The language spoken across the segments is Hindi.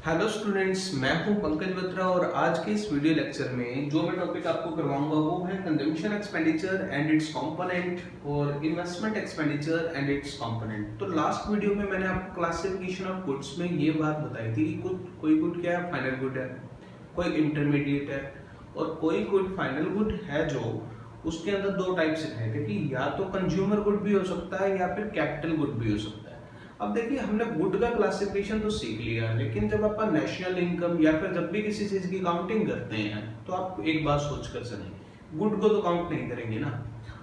हेलो स्टूडेंट्स, मैं हूं पंकज बत्रा और आज के इस वीडियो लेक्चर में जो मैं टॉपिक आपको करवाऊंगा वो है consumption expenditure and its component और investment expenditure and its component. तो लास्ट वीडियो में मैंने आपको क्लासिफिकेशन ऑफ गुड्स में ये बात बताई थी कि कोई गुड क्या है, फाइनल गुड है, कोई इंटरमीडिएट है और कोई गुड फाइनल गुड है। जो उसके अंदर दो टाइप से है कि या तो कंज्यूमर गुड भी हो सकता है या फिर कैपिटल गुड भी हो सकता है। अब देखिए, हमने गुड का क्लासिफिकेशन तो सीख लिया, लेकिन जब अपन नेशनल इनकम या फिर जब भी किसी चीज की काउंटिंग करते हैं तो आप एक बात सोच कर चलें, गुड को तो काउंट नहीं करेंगे ना,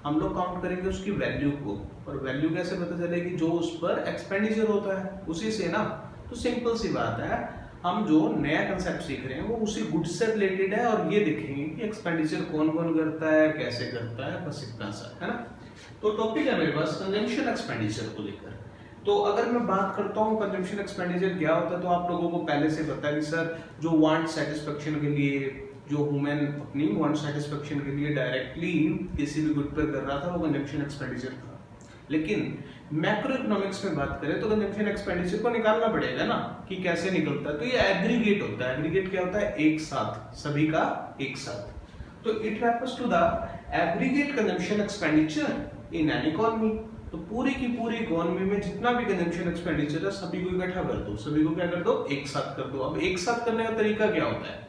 हम लोग काउंट करेंगे उसकी वैल्यू को। और वैल्यू कैसे पता चलेगी? जो उस पर एक्सपेंडिचर होता है उसी से ना। तो सिंपल सी बात है, हम जो नया कंसेप्ट सीख रहे हैं वो उसी गुड से रिलेटेड है और ये देखेंगे कि एक्सपेंडिचर कौन कौन करता है, कैसे करता है, बस इतना सा है ना। तो टॉपिक है मेरे पास कंजम्पशन एक्सपेंडिचर को लेकर। तो अगर मैं बात करता हूँ कंजम्पशन एक्सपेंडिचर क्या होता है, तो आप लोगों को पहले से पता है कि सर जो वांट सेटिस्फेक्शन के लिए, जो ह्यूमन अपनी वांट सेटिस्फेक्शन के लिए डायरेक्टली किसी भी गुड पर कर रहा था वो कंजम्पशन एक्सपेंडिचर था। लेकिन मैक्रो इकोनॉमिक्स में बात करें तो कंजम्पशन एक्सपेंडिचर को निकालना पड़ेगा ना कि कैसे निकलता है। तो ये एग्रीगेट होता है। एग्रीगेट क्या होता है? एक साथ, सभी का एक साथ। तो it refers to the aggregate consumption expenditure in an economy. तो पूरी की पूरी इकोनॉमी में जितना भी कंजम्पशन एक्सपेंडिचर है सभी को इकट्ठा कर दो, सभी को क्या कर दो? एक साथ कर दो। अब एक साथ करने का तरीका क्या होता है?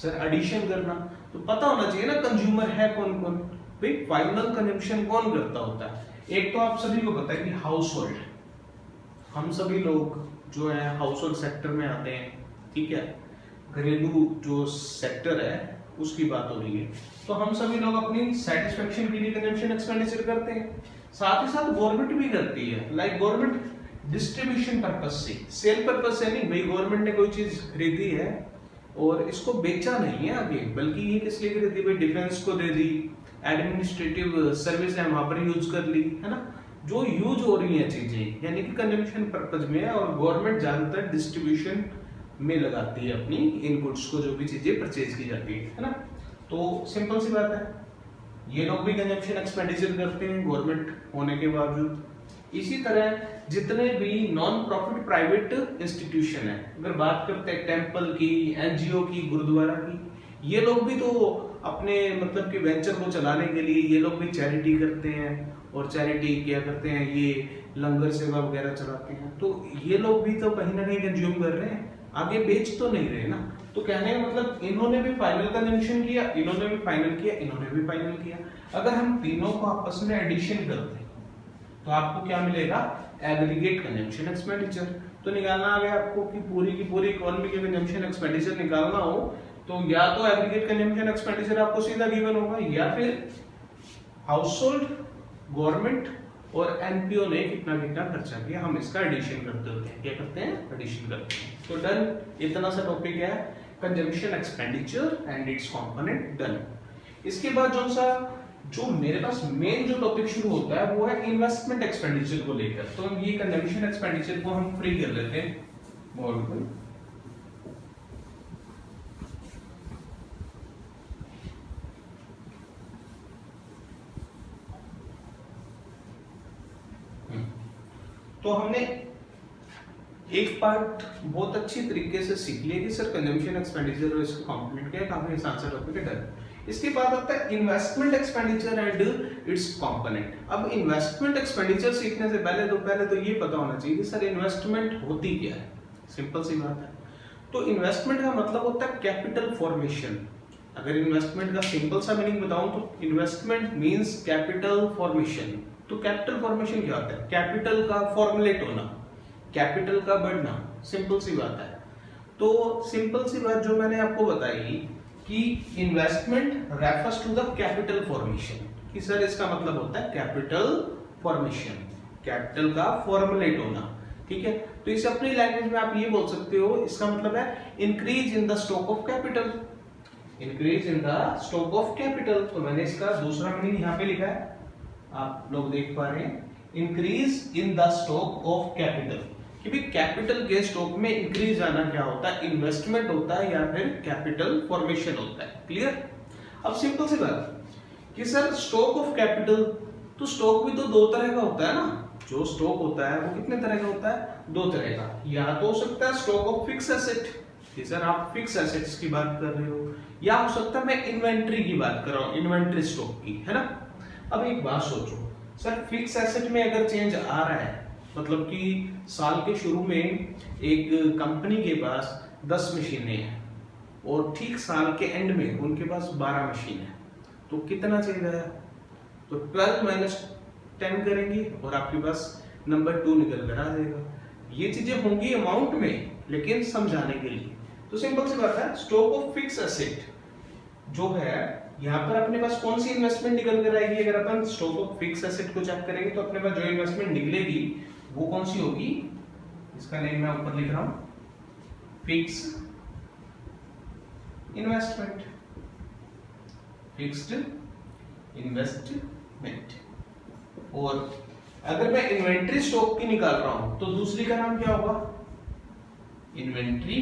सर एडिशन करना। तो पता होना चाहिए ना कंज्यूमर है कौन कौन। भाई फाइनल कंजम्पशन कौन करता होता है? एक तो आप सभी को पता है कि हाउस होल्ड, हम सभी लोग जो है हाउस होल्ड सेक्टर में आते हैं, ठीक है। घरेलू जो सेक्टर है उसकी बात हो रही है। तो हम सभी लोग अपनी सेटिस्फेक्शन के लिए कंजम्पशन एक्सपेंडिचर करते हैं। साथ ही साथ गवर्नमेंट भी करती है। लाइक गवर्नमेंट डिस्ट्रीब्यूशन पर्पज से, सेल पर्पज से नहीं। भाई गवर्नमेंट ने कोई चीज खरीदी है और इसको बेचा नहीं है आगे, बल्कि ये किस लिए खरीदी? भाई डिफेंस को दे दी, एडमिनिस्ट्रेटिव सर्विस है वहां पर यूज कर ली, है ना। जो यूज हो रही है चीजें यानी कि कंजम्पशन पर्पज में है, और गवर्नमेंट ज्यादातर डिस्ट्रीब्यूशन में लगाती है अपनी इन गुड्स को, जो भी चीजें परचेज की जाती है ना। तो सिंपल सी बात है, ये लोग भी कंजम्पशन एक्सपेंडिचर करते हैं गवर्नमेंट होने के बावजूद। इसी तरह जितने भी नॉन प्रॉफिट प्राइवेट इंस्टीट्यूशन है, अगर बात करते हैं टेंपल की, एनजीओ की, गुरुद्वारा की, ये लोग भी तो अपने मतलब कि वेंचर को चलाने के लिए ये लोग भी चैरिटी करते हैं। और चैरिटी क्या करते हैं? ये लंगर सेवा वगैरह चलाते हैं। तो ये लोग भी तो कहीं ना कहीं कंज्यूम कर रहे हैं, आगे बेच तो नहीं रहे ना। तो कहने का मतलब इन्होंने भी फाइनल कंजम्पशन किया, इन्होंने भी फाइनल किया, इन्होंने भी फाइनल किया। अगर हम तीनों को आपस में एडिशन करते हैं तो आपको क्या मिलेगा? Aggregate consumption expenditure. तो निकालना आ गया आपको कि पूरी की पूरी इकोनॉमी के कंजम्पशन एक्सपेंडिचर निकालना हो तो या तो एग्रीगेट कंजम्पशन एक्सपेंडिचर आपको सीधा गिवन होगा, या फिर हाउस होल्ड, गवर्नमेंट और एनपीओ ने कितना कितना खर्चा किया, हम इसका एडिशन करते होते हैं। क्या करते हैं? एडिशन करते हैं। तो डन, इतना सा टॉपिक है consumption expenditure and its component. Done. इसके बाद जो मेरे पास मेन जो टॉपिक शुरू होता है वो है इन्वेस्टमेंट एक्सपेंडिचर को लेकर। तो ये कंजम्पशन एक्सपेंडिचर को हम फ्री कर लेते हैं। तो हमने एक पार्ट बहुत अच्छी तरीके से सीख लिया कि सर कंजम्पशन एक्सपेंडिचर और इसका कंपोनेंट क्या है, काफी आसान सा टॉपिक है। डन। इसके बाद आता है investment expenditure and its component. अब इन्वेस्टमेंट एक्सपेंडिचर सीखने से पहले तो ये पता होना चाहिए कि सर इन्वेस्टमेंट होती क्या है। सिंपल सी बात है। तो इन्वेस्टमेंट का मतलब होता है कैपिटल फॉर्मेशन। अगर इन्वेस्टमेंट का सिंपल सा मीनिंग बताऊं तो इन्वेस्टमेंट मींस कैपिटल फॉर्मेशन। तो कैपिटल फॉर्मेशन क्या होता है? कैपिटल का फॉर्मुलेट होना, कैपिटल का बढ़ना। सिंपल सी बात है। तो सिंपल सी बात जो मैंने आपको बताई कि investment refers to the capital formation, कि सर इसका मतलब होता है कैपिटल फॉर्मेशन, कैपिटल का फॉर्मुलेट होना, ठीक है। तो इसे अपनी लैंग्वेज में आप ये बोल सकते हो, इसका मतलब है increase in the stock of capital, increase in the stock of capital. तो मैंने इसका दूसरा मीनिंग यहाँ पे लिखा है, आप लोग देख पा रहे हैं, increase in the stock of capital. कि भी कैपिटल के स्टॉक में इंक्रीज आना क्या होता है? इन्वेस्टमेंट होता है या फिर कैपिटल फॉर्मेशन होता है। क्लियर? अब सिंपल सी बात कि सर स्टॉक ऑफ कैपिटल, तो स्टॉक भी तो दो तरह का होता है ना। जो स्टॉक होता है वो कितने तरह का होता है? दो तरह का। या तो हो सकता है स्टॉक ऑफ फिक्स एसेट, कि सर आप फिक्स एसेट्स की बात कर रहे हो, या हो सकता है मैं इन्वेंट्री की बात कर रहा हूँ, इन्वेंट्री स्टॉक की, है ना। अब एक बात सोचो, सर फिक्स एसेट में अगर चेंज आ रहा है, मतलब कि साल के शुरू में एक कंपनी के पास 10 मशीनें हैं और ठीक साल के एंड में उनके पास 12 मशीन है, तो कितना चेंज आया? तो 12 माइनस 10 करेंगे और आपके पास नंबर 2 निकल कर आ जाएगा। ये चीजें होंगी अमाउंट में, लेकिन समझाने के लिए तो सिंपल सी बात है, स्टॉक ऑफ फिक्स एसेट जो है, यहाँ पर अपने पास कौन सी इन्वेस्टमेंट निकल कर आएगी? अगर अपन स्टॉक ऑफ फिक्स एसेट को चेक करेंगे तो अपने पास जो इन्वेस्टमेंट निकलेगी वो कौन सी होगी? इसका नेम मैं ऊपर लिख रहा हूं, फिक्स इन्वेस्टमेंट, फिक्स्ड इन्वेस्टमेंट। और अगर मैं इन्वेंट्री स्टॉक की निकाल रहा हूं तो दूसरी का नाम क्या होगा? Inventory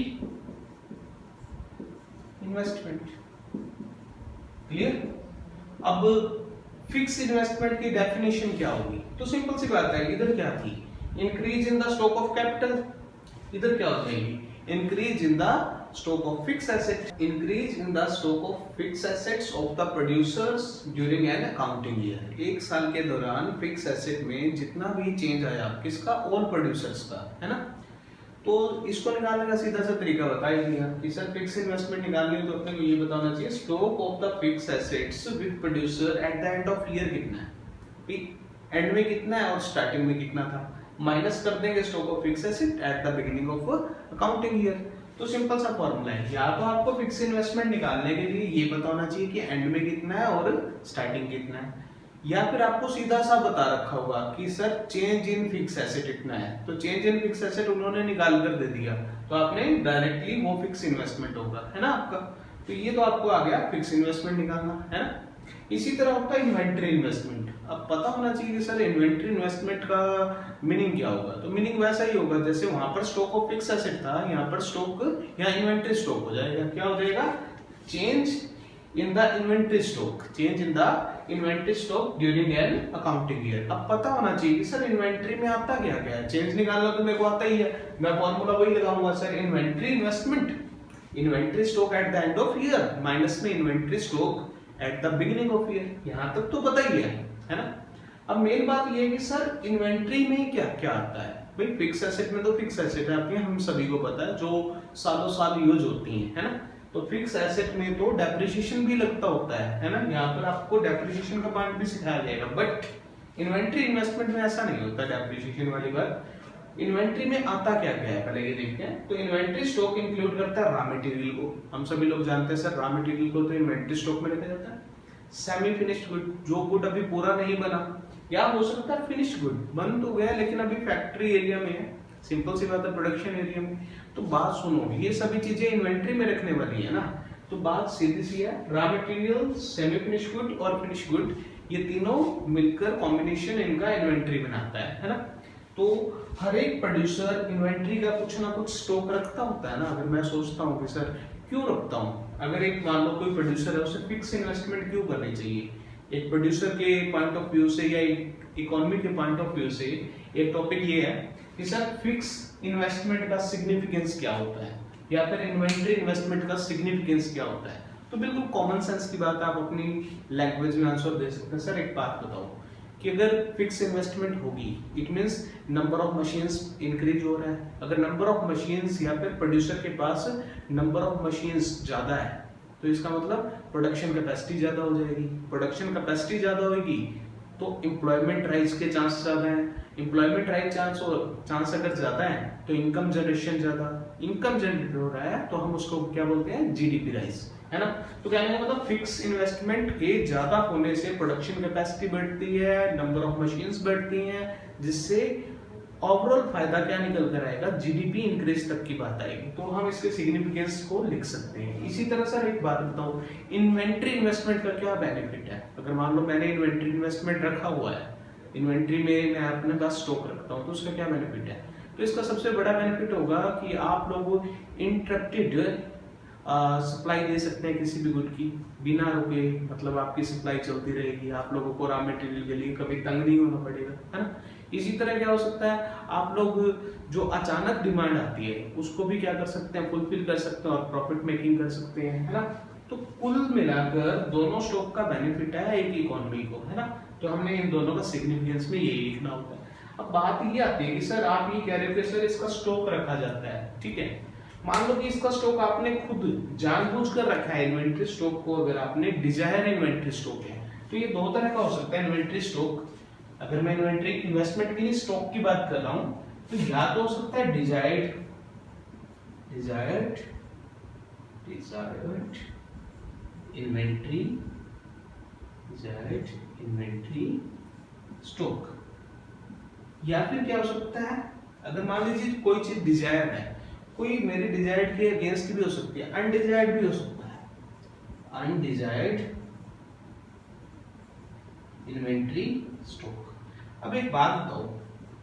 investment. क्लियर? अब फिक्स इन्वेस्टमेंट की डेफिनेशन क्या होगी? तो सिंपल सी बात है, इधर क्या थी? Increase in the stock of capital. इधर क्या हो जाएगी? Increase in the stock of fix asset, increase in the stock of fix assets of the producers during an accounting year. एक साल के दौरान फिक्स एसेट में जितना भी चेंज आया, किसका? ऑल प्रोड्यूसर्स का, है ना। तो इसको निकालने का सीधा सा तरीका बता ही दिया कि सर फिक्स इन्वेस्टमेंट निकालनी है तो अपने को ये बताना चाहिए stock of the fix assets with producer eight the end of year कितना है, एंड में कितना है और स्टार्टिंग में कितना था, माइनस कर देंगे stock of fix asset eight the beginning of accounting year. तो सिंपल सा फॉर्मूला है, या तो आपको फिक्स इन्वेस्टमेंट निकालने के लिए ये पता होना चाहिए कि एंड में कितना है और स्टार्टिंग कितना है, या फिर आपको सीधा सा बता रखा होगा कि sir change in fix asset इतना है, तो चेंज इन फिक्स एसेट उन्होंने निकाल कर दे दिया तो आपने डायरेक्टली वो फिक्स इन्वेस्टमेंट होगा, है ना आपका। तो ये तो आपको आ गया फिक्स इन्वेस्टमेंट निकालना, है ना। इसी तरह होता है इन्वेंट्री इन्वेस्टमेंट। अब पता होना चाहिए कि सर इन्वेंट्री इन्वेस्टमेंट का मीनिंग क्या होगा, तो मीनिंग वैसा ही होगा जैसे वहां पर स्टॉक ऑफ फिक्स एसेट था, यहाँ पर स्टॉक या इन्वेंट्री स्टॉक हो जाएगा। क्या हो जाएगा? Change in the inventory stock, change in the inventory stock during an accounting year. अब पता होना चाहिए कि सर इन्वेंट्री में आता क्या क्या है, चेंज निकालना तो मेरे को आता ही है, मैं फॉर्मूला वही लगाऊंगा sir, inventory investment, inventory stock at the end of year minus में inventory stock at the beginning of year. यहां तक तो पता ही है ना। अब मेन बात ये है कि सर इन्वेंट्री में क्या क्या आता है। भाई फिक्स एसेट में तो फिक्स एसेट है आपके, हम सभी को पता है, जो सालों साल यूज होती है ना। तो फिक्स एसेट में तो डेप्रिसिएशन भी लगता होता है ना। यहाँ पर आपको डेप्रिसिएशन का पार्ट भी सिखाया जाएगा, बट इन्वेंट्री इन्वेस्टमेंट में ऐसा नहीं होता डेप्रिसिएशन वाली बात। इन्वेंट्री में आता क्या क्या है पहले ये देखते हैं। तो इन्वेंट्री स्टॉक इंक्लूड करता है रॉ मटेरियल को, हम सभी लोग जानते हैं सर रॉ मटेरियल को तो इन्वेंट्री स्टॉक में रखा जाता है। सेमी फिनिश्ड गुड, जो गुड अभी पूरा नहीं बना, या हो सकता है फिनिश्ड गुड बन तो गया लेकिन अभी फैक्ट्री एरिया में है, सिंपल सी बात है प्रोडक्शन एरिया में। तो बात सुनो, ये सभी चीजें इन्वेंट्री में रखने वाली है ना, तो बात सीधी सी है, raw material, semi finished good और फिनिश्ड गुड, ये तीनों मिलकर कॉम्बिनेशन इनका इन्वेंट्री बनाता है ना। तो हर एक प्रोड्यूसर इन्वेंट्री का कुछ ना कुछ स्टॉक रखता होता है ना। अगर मैं सोचता हूँ कि सर क्यों रखता हूँ, अगर एक मान लो कोई प्रोड्यूसर है, उसे फिक्स इन्वेस्टमेंट क्यों करनी चाहिए, एक प्रोड्यूसर के पॉइंट ऑफ व्यू से या इकोनॉमी के पॉइंट ऑफ व्यू से एक टॉपिक ये है कि सर फिक्स इन्वेस्टमेंट का सिग्निफिकेंस क्या होता है, या फिर इन्वेंट्री इन्वेस्टमेंट का सिग्निफिकेंस क्या होता है। तो बिल्कुल कॉमन सेंस की बात आप अपनी लैंग्वेज में आंसर दे सकते हैं। सर एक बात बताओ कि अगर फिक्स इन्वेस्टमेंट होगी, it means number of machines increase हो रहा है। अगर नंबर ऑफ मशीन्स या फिर प्रोड्यूसर के पास नंबर ऑफ मशीन्स ज्यादा है तो इसका मतलब प्रोडक्शन कैपेसिटी ज्यादा हो जाएगी। प्रोडक्शन कैपेसिटी ज्यादा होगी तो एम्प्लॉयमेंट राइज के चांस ज्यादा है। एम्प्लॉयमेंट राइज चांस अगर ज्यादा है तो इनकम जनरेशन ज्यादा, इनकम जनरेट हो रहा है तो हम उसको क्या बोलते हैं, जीडीपी राइज, है ना। तो कहने का मतलब फिक्स इन्वेस्टमेंट के ज्यादा होने से प्रोडक्शन कैपेसिटी बढ़ती है, नंबर ऑफ मशीन्स बढ़ती हैं, जिससे ओवरऑल फायदा क्या निकल कर आएगा, जीडीपी इंक्रीज तक की बात आएगी। तो हम इसके सिग्निफिकेंस को लिख सकते हैं। इसी तरह सर एक बात बताऊं, इन्वेंट्री इन्वेस्टमेंट का क्या बेनिफिट है। अगर मान लो मैंने इन्वेंट्री इन्वेस्टमेंट रखा हुआ है, इन्वेंट्री में मैं अपने पास स्टॉक रखता हूं, तो उसका क्या बेनिफिट है। तो इसका सबसे बड़ा बेनिफिट होगा कि आप लोग इंटरप्टेड सप्लाई दे सकते हैं किसी भी गुड की बिना रुके, मतलब आपकी सप्लाई चलती रहेगी, आप लोगों को रॉ मटेरियल के लिए कभी तंग नहीं होना पड़ेगा, है ना। इसी तरह क्या हो सकता है, आप लोग जो अचानक डिमांड आती है उसको भी क्या कर सकते हैं, फुलफिल कर सकते हैं और प्रॉफिट मेकिंग कर सकते हैं, है ना। तो कुल मिलाकर दोनों स्टॉक का बेनिफिट है एक इकोनॉमी को, है ना। तो हमने इन दोनों का सिग्निफिकेंस में यही लिखना होता है। अब बात ये आती है कि सर आप ये कह रहे हो कि सर इसका स्टॉक रखा जाता है, ठीक है। मान लो कि इसका स्टॉक आपने खुद जानबूझकर रखा है इन्वेंट्री स्टॉक को, अगर आपने डिजायर इन्वेंट्री स्टॉक है तो ये दो तरह का हो सकता है इन्वेंट्री स्टॉक। अगर मैं इन्वेंट्री इन्वेस्टमेंट के लिए स्टॉक की बात कर रहा हूं तो या तो हो सकता है डिजायर्ड इन्वेंट्री स्टॉक, या फिर क्या हो सकता है, अगर मान लीजिए कोई चीज डिजायर है, कोई मेरे डिजायर्ड के अगेंस्ट भी हो सकती है, अनडिजायर्ड भी हो सकता है, अनडिजायर्ड इन्वेंट्री स्टॉक। अब एक बात बताओ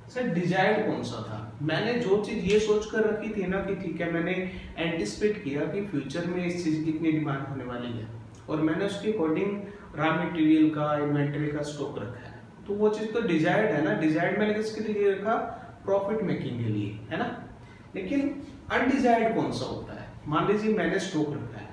सर, डिजायर्ड कौन सा था? मैंने जो चीज ये सोच कर रखी थी ना कि ठीक है, मैंने एंटिसिपेट किया कि फ्यूचर में इस चीज की इतनी डिमांड होने वाली है और मैंने उसके अकॉर्डिंग रॉ मटेरियल का, इन्वेंटरी का स्टॉक रखा है, तो वो चीज तो डिजायर्ड है ना। डिजायर्ड मैंने किसके लिए रखा? प्रॉफिट मेकिंग के लिए, है ना। लेकिन अनडिजायर्ड कौन सा होता है? मान लीजिए मैंने स्टॉक रखा है,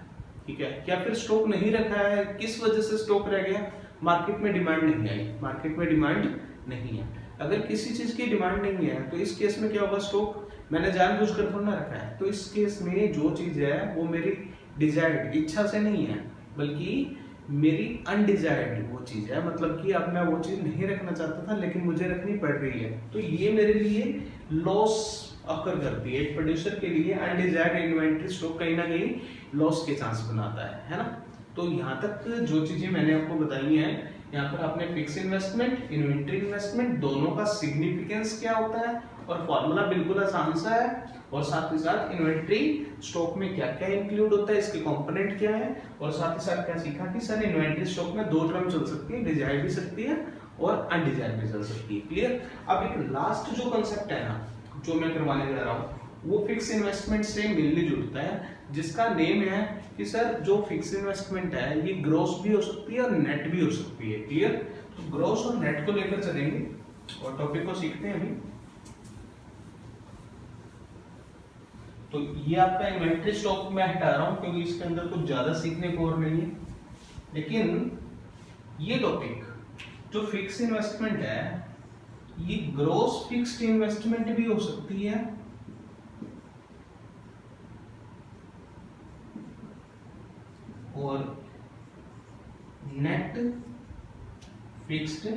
ठीक है, या फिर स्टॉक नहीं रखा है, किस वजह से स्टॉक रह गया? मार्केट में डिमांड नहीं आई, मार्केट में डिमांड नहीं है। अगर किसी चीज की डिमांड नहीं है तो इस केस में क्या होगा? स्टॉक मैंने जानबूझकर थोड़ा ना रखा है, तो इस केस में जो चीज है वो मेरी डिजायर्ड इच्छा से नहीं है, बल्कि मेरी अनडिजायर्ड वो चीज है, मतलब कि अब मैं वो चीज नहीं रखना चाहता था लेकिन मुझे रखनी पड़ रही है, तो ये मेरे लिए लॉस अकर करती है। एक प्रोड्यूसर के लिए अनडिजायर्ड इन्वेंट्री स्टॉक कहीं ना कहीं लॉस के चांस बनाता है ना। तो यहाँ तक जो चीजें मैंने आपको बताई हैं, यहाँ पर आपने फिक्स इन्वेस्टमेंट, इन्वेंट्री इन्वेस्टमेंट, दोनों का सिग्निफिकेंस क्या होता है और फॉर्मूला बिल्कुल आसान सा है, और साथ ही साथ इन्वेंट्री स्टॉक में क्या क्या इंक्लूड होता है, इसके कंपोनेंट क्या है, और साथ ही साथ क्या सीखा कि सर इन्वेंट्री स्टॉक में दो टर्म चल सकती है, डिजायर भी सकती है और अनडिजायर भी चल सकती है। क्लियर? अब एक लास्ट जो कंसेप्ट है ना जो मैं करवाने जा रहा हूँ वो फिक्स इन्वेस्टमेंट से मिलने जुलता है, जिसका नेम है कि सर जो फिक्स इन्वेस्टमेंट है ये ग्रॉस भी हो सकती है और नेट भी हो सकती है। क्लियर? तो ग्रॉस और नेट को लेकर चलेंगे और टॉपिक को सीखते हैं अभी। तो ये आपका इन्वेंट्री स्टॉक मैं हटा रहा हूं क्योंकि इसके अंदर कुछ ज्यादा सीखने को और नहीं है, लेकिन ये टॉपिक जो फिक्स इन्वेस्टमेंट है ये ग्रॉस फिक्स्ड इन्वेस्टमेंट भी हो सकती है और नेट फिक्स्ड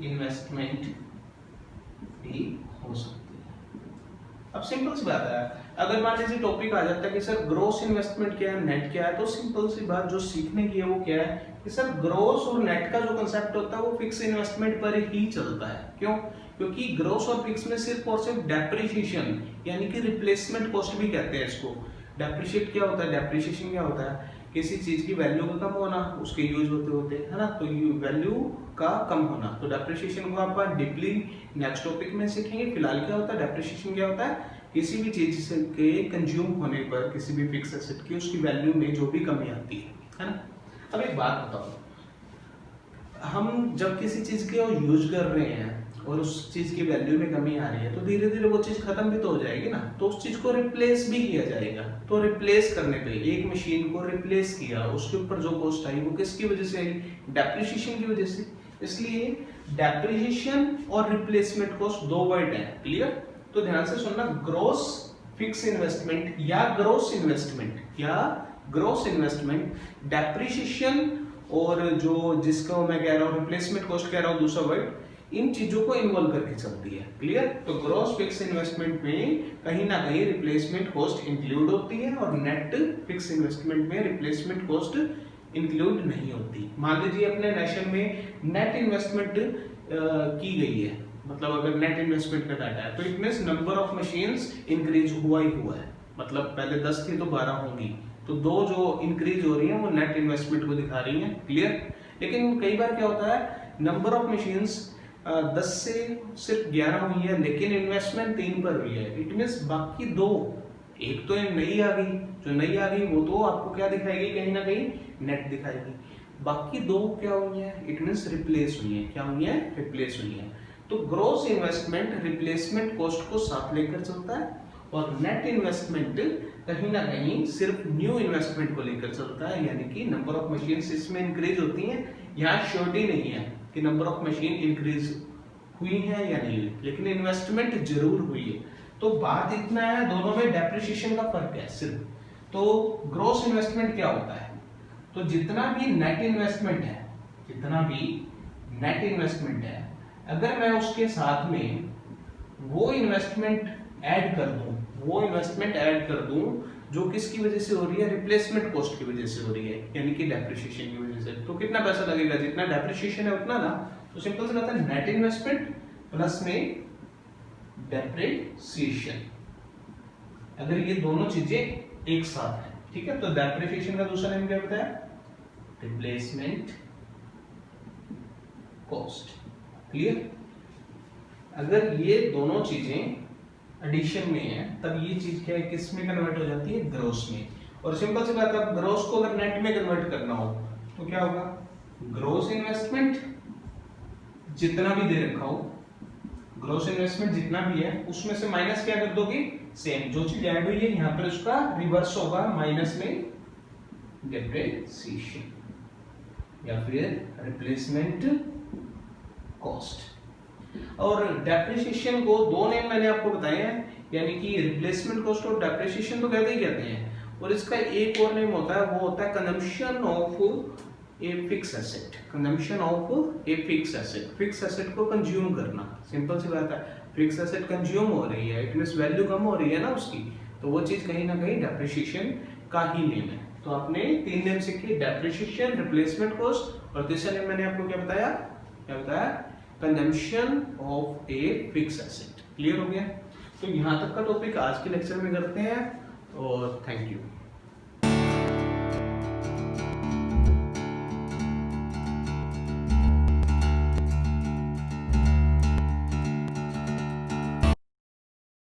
इन्वेस्टमेंट भी हो सकती है। अब सिंपल सी बात है, अगर मान लीजिए टॉपिक आ जाता है कि सर ग्रॉस इन्वेस्टमेंट क्या है, नेट क्या है, तो सिंपल सी बात जो सीखने की है वो क्या है कि सर ग्रॉस और नेट का जो कंसेप्ट होता है वो फिक्स इन्वेस्टमेंट पर ही चलता है। क्यों? क्योंकि ग्रॉस और फिक्स में सिर्फ और सिर्फ डेप्रिसिएशन यानी कि रिप्लेसमेंट कॉस्ट भी कहते हैं इसको। डेप्रिशिएट क्या होता है, डेप्रिसिएशन क्या होता है, किसी चीज की वैल्यू का कम होना उसके यूज होते होते, है ना, तो वैल्यू का कम होना। तो डेप्रिसिएशन को आप डीपली नेक्स्ट टॉपिक में सीखेंगे। फिलहाल क्या होता है, डेप्रिसिएशन क्या होता है, किसी भी चीज के कंज्यूम होने पर किसी भी फिक्स एसेट की उसकी वैल्यू में जो भी कमी आती है ना। अब एक बात बताओ, हम जब किसी चीज के यूज कर रहे हैं और उस चीज की वैल्यू में कमी आ रही है तो धीरे धीरे वो चीज खत्म भी तो हो जाएगी ना, तो उस चीज को रिप्लेस भी किया जाएगा। तो रिप्लेस करने पे एक मशीन को रिप्लेस किया, उसके ऊपर जो कॉस्ट आई वो किसकी वजह से आई, डेप्रिसिएशन की वजह से। इसलिए डेप्रिसिएशन और रिप्लेसमेंट कॉस्ट दो वर्ड है। क्लियर? तो ध्यान से सुनना, ग्रॉस फिक्स इन्वेस्टमेंट या ग्रॉस इन्वेस्टमेंट डेप्रिसिएशन और जो जिसको मैं कह रहा हूँ रिप्लेसमेंट कॉस्ट कह रहा हूँ दूसरा वर्ड, इन चीजों को इन्वॉल्व करके चलती है। क्लियर? तो ग्रॉस फिक्स इन्वेस्टमेंट में कहीं ना कहीं रिप्लेसमेंट कॉस्ट इंक्लूड होती है और नेट फिक्स इन्वेस्टमेंट में रिप्लेसमेंट कॉस्ट इंक्लूड नहीं होती। मान लीजिए अपने नेशन में नेट इन्वेस्टमेंट की गई है, मतलब अगर नेट इन्वेस्टमेंट का डाटा है तो it means number of machines increase हुआ ही हुआ है, मतलब पहले 10 थी तो 12 होंगी, तो दो जो इंक्रीज हो रही है वो नेट इन्वेस्टमेंट को दिखा रही है। क्लियर? लेकिन कई बार क्या होता है, नंबर ऑफ मशीन्स 10 से सिर्फ 11 हुई है लेकिन इन्वेस्टमेंट 3 पर हुई है। इट मींस बाकी दो, एक तो नई आ गई, जो नई आ गई वो तो आपको क्या दिखाएगी, कहीं ना कहीं नेट दिखाएगी, बाकी दो क्या हुई है, इट मींस रिप्लेस हुई है। क्या हुई है? रिप्लेस हुई है। तो ग्रॉस इन्वेस्टमेंट रिप्लेसमेंट कॉस्ट को साथ लेकर चलता है और नेट इन्वेस्टमेंट कहीं ना कहीं सिर्फ न्यू इन्वेस्टमेंट को लेकर चलता है, यानी कि नंबर ऑफ मशीन्स इसमें इंक्रीज होती हैं। यहाँ श्योरिटी नहीं है कि नंबर ऑफ मशीन इंक्रीज हुई है या नहीं हुई, लेकिन इन्वेस्टमेंट जरूर हुई है। तो बात इतना है, दोनों में डेप्रिसिएशन का फर्क है सिर्फ। तो ग्रॉस इन्वेस्टमेंट क्या होता है, तो जितना भी नेट इन्वेस्टमेंट है, जितना भी नेट इन्वेस्टमेंट है, अगर मैं उसके साथ में वो इन्वेस्टमेंट ऐड कर दूं, वो इन्वेस्टमेंट ऐड कर दूं जो किसकी वजह से हो रही है, रिप्लेसमेंट कॉस्ट की वजह से हो रही है, यानी कि डेप्रिसिएशन की वजह से, तो कितना पैसा लगेगा, जितना डेप्रिसिएशन है उतना ना। तो सिंपल से बात है, नेट इन्वेस्टमेंट प्लस में डेप्रिसिएशन, अगर ये दोनों चीजें एक साथ है, ठीक है। तो डेप्रिसिएशन का दूसरा नेम क्या होता है, रिप्लेसमेंट कॉस्ट। क्लियर? अगर ये दोनों चीजें एडिशन में है तब ये चीज क्या है, किस में कन्वर्ट हो जाती है, ग्रॉस में। और सिंपल सी बात है, ग्रॉस को अगर नेट में कन्वर्ट करना हो तो क्या होगा, ग्रॉस इन्वेस्टमेंट जितना भी दे रखा हो, ग्रॉस इन्वेस्टमेंट जितना भी है उसमें से माइनस क्या कर दोगे, सेम जो चीज ऐड हुई है यहां पर उसका रिवर्स होगा, माइनस में डेप्रिसिएशन या फिर रिप्लेसमेंट कॉस्ट। और डेप्रिसिएशन को दो नेम मैंने आपको बताए हैं, यानी कि रिप्लेसमेंट कॉस्ट और डेप्रिसिएशन तो कहते ही कहते हैं, और इसका एक और नेम होता है, वो होता है consumption of a fix asset. Consumption of a fix asset, fix asset को कंज्यूम करना। सिंपल सी बात है, फिक्स एसेट कंज्यूम हो रही है, इट मींस वैल्यू कम हो रही है ना उसकी, तो वो चीज कहीं ना कहीं डेप्रिसिएशन का ही नेम है। तो आपने तीन नेम सीखे, डेप्रिसिएशन, रिप्लेसमेंट कॉस्ट, और तीसरा नेम मैंने आपको क्या बताया, consumption of a fix asset. Clear हो गया? तो यहां तक का टॉपिक आज के लेक्चर में करते हैं, और थैंक यू।